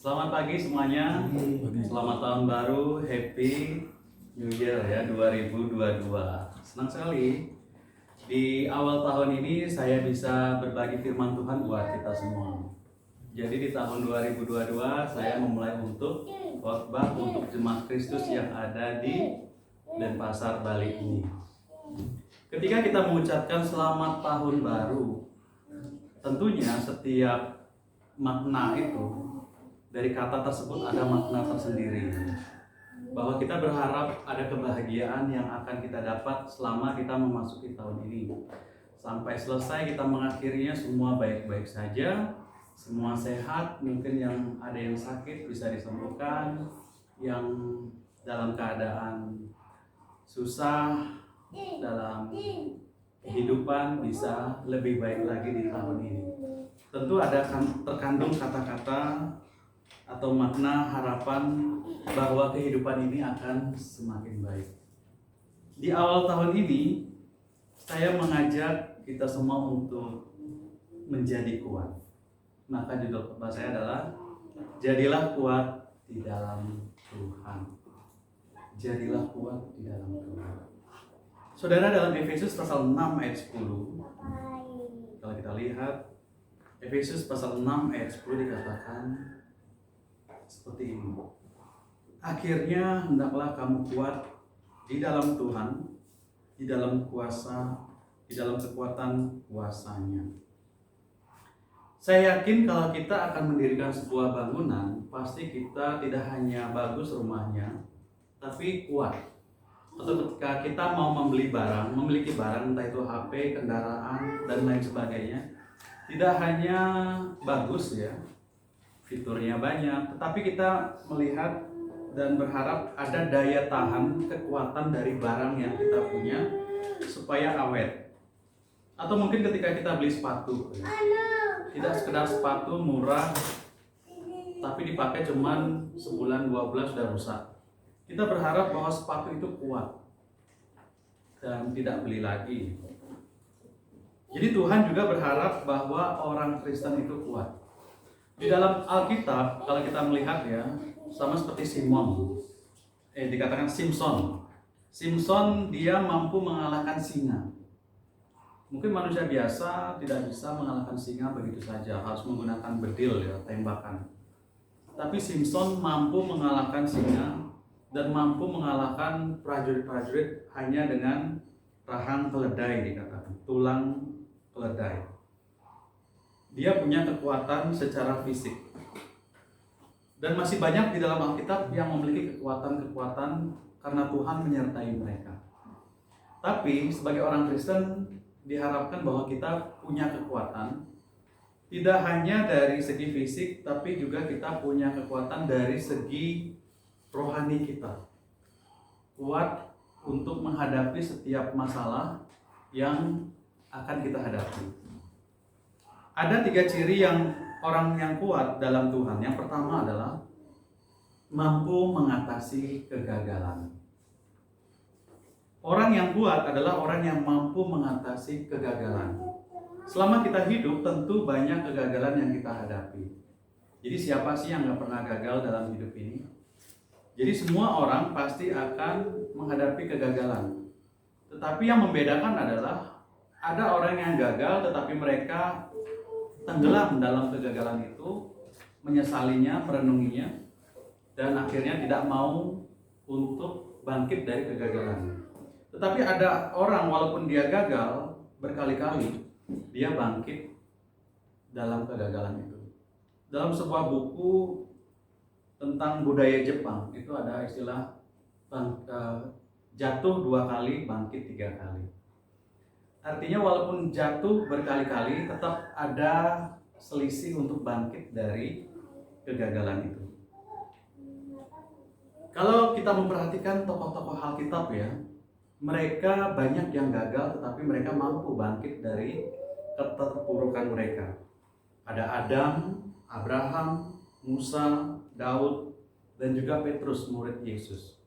Selamat pagi semuanya. Selamat tahun baru, Happy New Year ya 2022. Senang sekali di awal tahun ini saya bisa berbagi firman Tuhan buat kita semua. Jadi di tahun 2022 saya memulai untuk khotbah untuk jemaat Kristus yang ada di Denpasar, Bali ini. Ketika kita mengucapkan selamat tahun baru, tentunya setiap makna itu dari kata tersebut ada makna tersendiri, bahwa kita berharap ada kebahagiaan yang akan kita dapat selama kita memasuki tahun ini. Sampai selesai kita mengakhirinya semua baik-baik saja, semua sehat, mungkin yang ada yang sakit bisa disembuhkan, yang dalam keadaan susah dalam kehidupan bisa lebih baik lagi di tahun ini. Tentu ada terkandung kata-kata atau makna harapan bahwa kehidupan ini akan semakin baik. Di awal tahun ini, saya mengajak kita semua untuk menjadi kuat. Maka judul khotbah saya adalah Jadilah Kuat di Dalam Tuhan. Jadilah kuat di dalam Tuhan. Saudara, dalam Efesus pasal 6 ayat 10, kalau kita lihat Efesus pasal 6 ayat 10 dikatakan seperti ini. Akhirnya hendaklah kamu kuat di dalam Tuhan, di dalam kuasa, di dalam kekuatan kuasanya. Saya yakin kalau kita akan mendirikan sebuah bangunan, pasti kita tidak hanya bagus rumahnya, tapi kuat. Atau ketika kita mau membeli barang, memiliki barang, entah itu HP, kendaraan, dan lain sebagainya, tidak hanya bagus ya, fiturnya banyak, tetapi kita melihat dan berharap ada daya tahan, kekuatan dari barang yang kita punya supaya awet. Atau mungkin ketika kita beli sepatu, tidak sekedar sepatu murah tapi dipakai cuman sebulan 2 bulan sudah rusak. Kita berharap bahwa sepatu itu kuat dan tidak beli lagi. Jadi Tuhan juga berharap bahwa orang Kristen itu kuat. Di dalam Alkitab, kalau kita melihat ya, sama seperti dikatakan Simpson. Simpson dia mampu mengalahkan singa. Mungkin manusia biasa tidak bisa mengalahkan singa begitu saja, harus menggunakan bedil ya, tembakan. Tapi Simpson mampu mengalahkan singa dan mampu mengalahkan prajurit-prajurit hanya dengan rahang keledai dikatakan, tulang keledai. Dia punya kekuatan secara fisik. Dan masih banyak di dalam Alkitab yang memiliki kekuatan-kekuatan karena Tuhan menyertai mereka. Tapi sebagai orang Kristen diharapkan bahwa kita punya kekuatan tidak hanya dari segi fisik, tapi juga kita punya kekuatan dari segi rohani kita. Kuat untuk menghadapi setiap masalah yang akan kita hadapi. Ada 3 ciri yang orang yang kuat dalam Tuhan. Yang pertama adalah mampu mengatasi kegagalan. Orang yang kuat adalah orang yang mampu mengatasi kegagalan. Selama kita hidup tentu banyak kegagalan yang kita hadapi. Jadi siapa sih yang gak pernah gagal dalam hidup ini? Jadi semua orang pasti akan menghadapi kegagalan. Tetapi yang membedakan adalah ada orang yang gagal tetapi mereka tenggelam dalam kegagalan itu, menyesalinya, merenunginya, dan akhirnya tidak mau untuk bangkit dari kegagalan. Tetapi ada orang walaupun dia gagal berkali-kali, dia bangkit dalam kegagalan itu. Dalam sebuah buku tentang budaya Jepang, itu ada istilah jatuh 2 kali, bangkit 3 kali. Artinya walaupun jatuh berkali-kali tetap ada selisih untuk bangkit dari kegagalan itu. Kalau kita memperhatikan tokoh-tokoh Alkitab ya, mereka banyak yang gagal tetapi mereka mampu bangkit dari keterpurukan mereka. Ada Adam, Abraham, Musa, Daud, dan juga Petrus murid Yesus.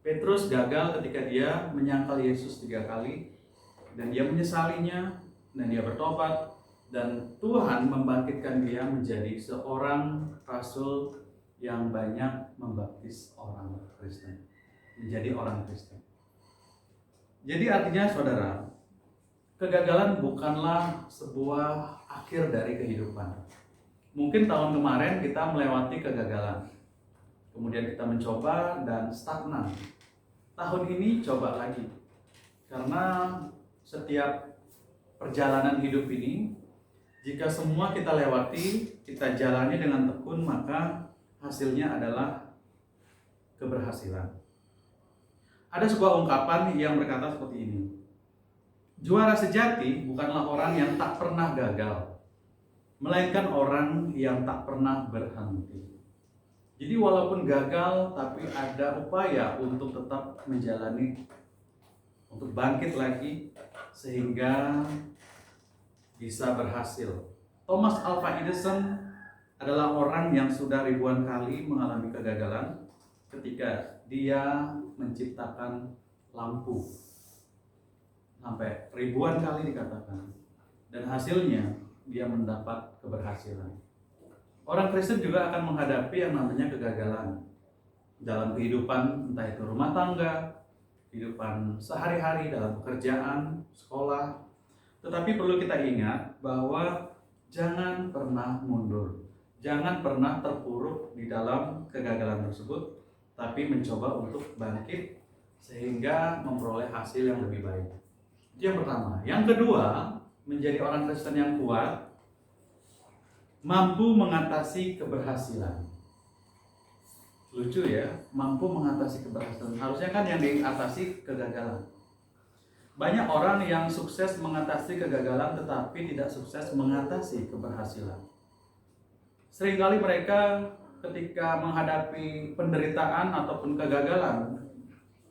Petrus gagal ketika dia menyangkal Yesus 3 kali, dan dia menyesalinya, dan dia bertobat, Dan Tuhan membangkitkan dia menjadi seorang rasul yang banyak membaptis orang Kristen, menjadi orang Kristen. Jadi artinya saudara, kegagalan bukanlah sebuah akhir dari kehidupan. Mungkin tahun kemarin kita melewati kegagalan, kemudian kita mencoba dan stagnan. Tahun ini coba lagi, karena setiap perjalanan hidup ini, jika semua kita lewati, kita jalani dengan tekun, maka hasilnya adalah keberhasilan. Ada sebuah ungkapan yang berkata seperti ini: juara sejati bukanlah orang yang tak pernah gagal, melainkan orang yang tak pernah berhenti. Jadi walaupun gagal, tapi ada upaya untuk tetap menjalani, untuk bangkit lagi, sehingga bisa berhasil. Thomas Alva Edison adalah orang yang sudah ribuan kali mengalami kegagalan ketika dia menciptakan lampu. Sampai ribuan kali dikatakan. Dan hasilnya dia mendapat keberhasilan. Orang Kristen juga akan menghadapi yang namanya kegagalan dalam kehidupan, entah itu rumah tangga, kehidupan sehari-hari, dalam pekerjaan, sekolah. Tetapi perlu kita ingat bahwa jangan pernah mundur, jangan pernah terpuruk di dalam kegagalan tersebut, tapi mencoba untuk bangkit sehingga memperoleh hasil yang lebih baik. Itu yang pertama. Yang kedua, menjadi orang Kristen yang kuat, mampu mengatasi keberhasilan. Lucu ya, mampu mengatasi keberhasilan. Harusnya kan yang diatasi kegagalan. Banyak orang yang sukses mengatasi kegagalan tetapi tidak sukses mengatasi keberhasilan. Seringkali mereka ketika menghadapi penderitaan ataupun kegagalan,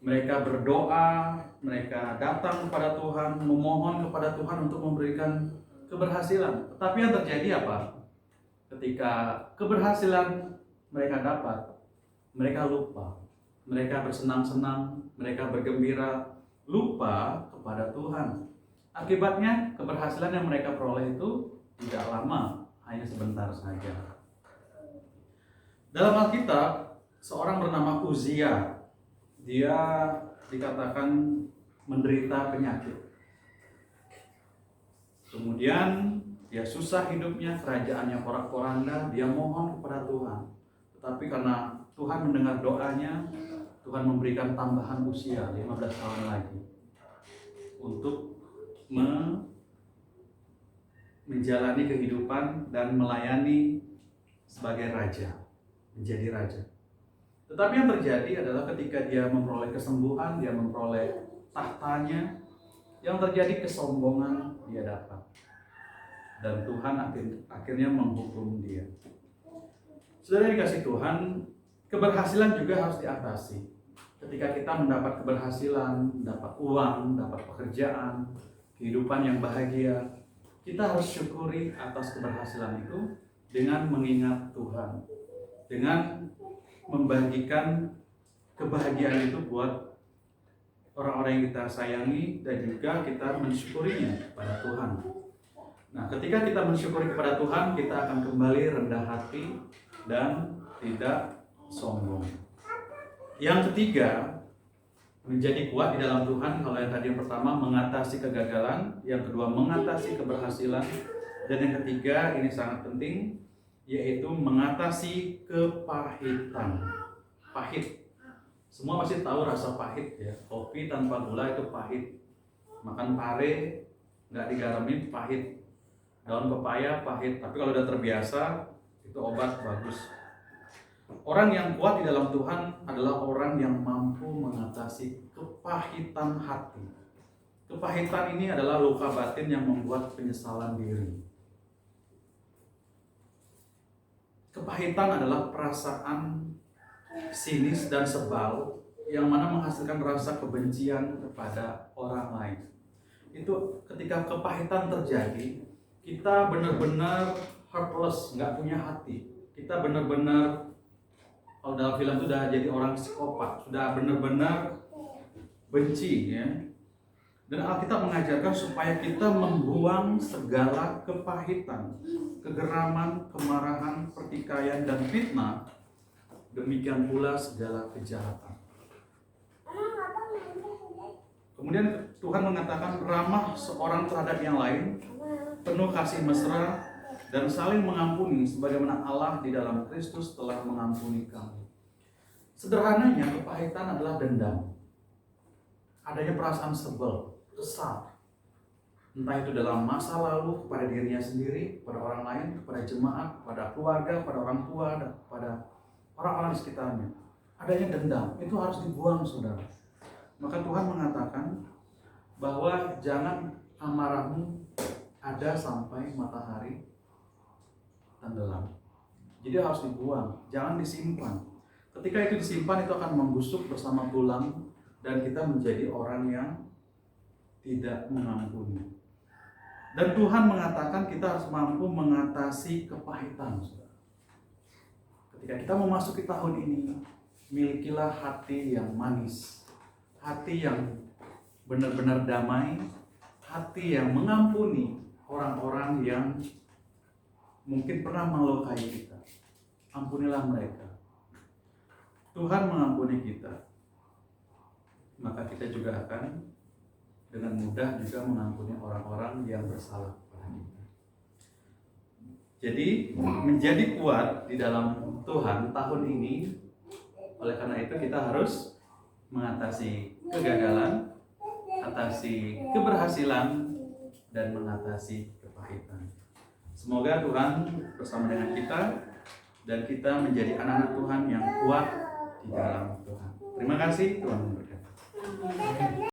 mereka berdoa, mereka datang kepada Tuhan, memohon kepada Tuhan untuk memberikan keberhasilan. Tetapi yang terjadi apa? Ketika keberhasilan mereka dapat, mereka lupa. Mereka bersenang-senang, mereka bergembira, lupa kepada Tuhan. Akibatnya keberhasilan yang mereka peroleh itu tidak lama, hanya sebentar saja. Dalam Alkitab, seorang bernama Uzia, dia dikatakan menderita penyakit. Kemudian dia susah hidupnya, kerajaannya porak-poranda, dia mohon kepada Tuhan. Tetapi karena Tuhan mendengar doanya, Tuhan memberikan tambahan usia 15 tahun lagi untuk menjalani kehidupan dan melayani sebagai raja, menjadi raja. Tetapi yang terjadi adalah ketika dia memperoleh kesembuhan, dia memperoleh tahtanya, yang terjadi kesombongan dia dapat. Dan Tuhan akhirnya menghukum dia. Saudara dikasih Tuhan, keberhasilan juga harus diatasi. Ketika kita mendapat keberhasilan, mendapat uang, mendapat pekerjaan, kehidupan yang bahagia, kita harus syukuri atas keberhasilan itu dengan mengingat Tuhan, dengan membagikan kebahagiaan itu buat orang-orang yang kita sayangi, dan juga kita mensyukurinya kepada Tuhan. Nah, ketika kita mensyukuri kepada Tuhan, kita akan kembali rendah hati dan tidak sombong. Yang ketiga, menjadi kuat di dalam Tuhan. Kalau yang tadi yang pertama mengatasi kegagalan, yang kedua mengatasi keberhasilan, dan yang ketiga ini sangat penting, yaitu mengatasi kepahitan. Pahit. Semua pasti tahu rasa pahit ya. Kopi tanpa gula itu pahit. Makan pare nggak digaramin pahit. Daun pepaya pahit. Tapi kalau udah terbiasa itu obat bagus. Orang yang kuat di dalam Tuhan adalah orang yang mampu mengatasi kepahitan hati. Kepahitan ini adalah luka batin yang membuat penyesalan diri. Kepahitan adalah perasaan sinis dan sebal yang mana menghasilkan rasa kebencian kepada orang lain. Itu ketika kepahitan terjadi, kita benar-benar heartless, nggak punya hati. Kita benar-benar, kalau dalam film itu sudah jadi orang psikopat, sudah benar-benar benci ya. Dan Alkitab mengajarkan supaya kita membuang segala kepahitan, kegeraman, kemarahan, pertikaian, dan fitnah. Demikian pula segala kejahatan. Kemudian Tuhan mengatakan ramah seorang terhadap yang lain, penuh kasih mesra, dan saling mengampuni sebagaimana Allah di dalam Kristus telah mengampuni kamu. Sederhananya, kepahitan adalah dendam. Adanya perasaan sebel, kesal. Entah itu dalam masa lalu kepada dirinya sendiri, kepada orang lain, kepada jemaat, kepada keluarga, kepada orang tua, dan kepada orang-orang di sekitarnya. Adanya dendam, itu harus dibuang, saudara. Maka Tuhan mengatakan bahwa jangan amarahmu ada sampai matahari tenggelam. Jadi harus dibuang, jangan disimpan. Ketika itu disimpan, itu akan membusuk bersama tulang dan kita menjadi orang yang tidak mengampuni. Dan Tuhan mengatakan kita harus mampu mengatasi kepahitan. Ketika kita memasuki tahun ini, milikilah hati yang manis, hati yang benar-benar damai, hati yang mengampuni orang-orang yang mungkin pernah melukai kita. Ampunilah mereka. Tuhan mengampuni kita, maka kita juga akan dengan mudah juga mengampuni orang-orang yang bersalah kepada kita. Jadi menjadi kuat di dalam Tuhan tahun ini, oleh karena itu kita harus mengatasi kegagalan, atasi keberhasilan, dan mengatasi kepahitan. Semoga Tuhan bersama dengan kita dan kita menjadi anak-anak Tuhan yang kuat di dalam Tuhan. Terima kasih, Tuhan memberkati.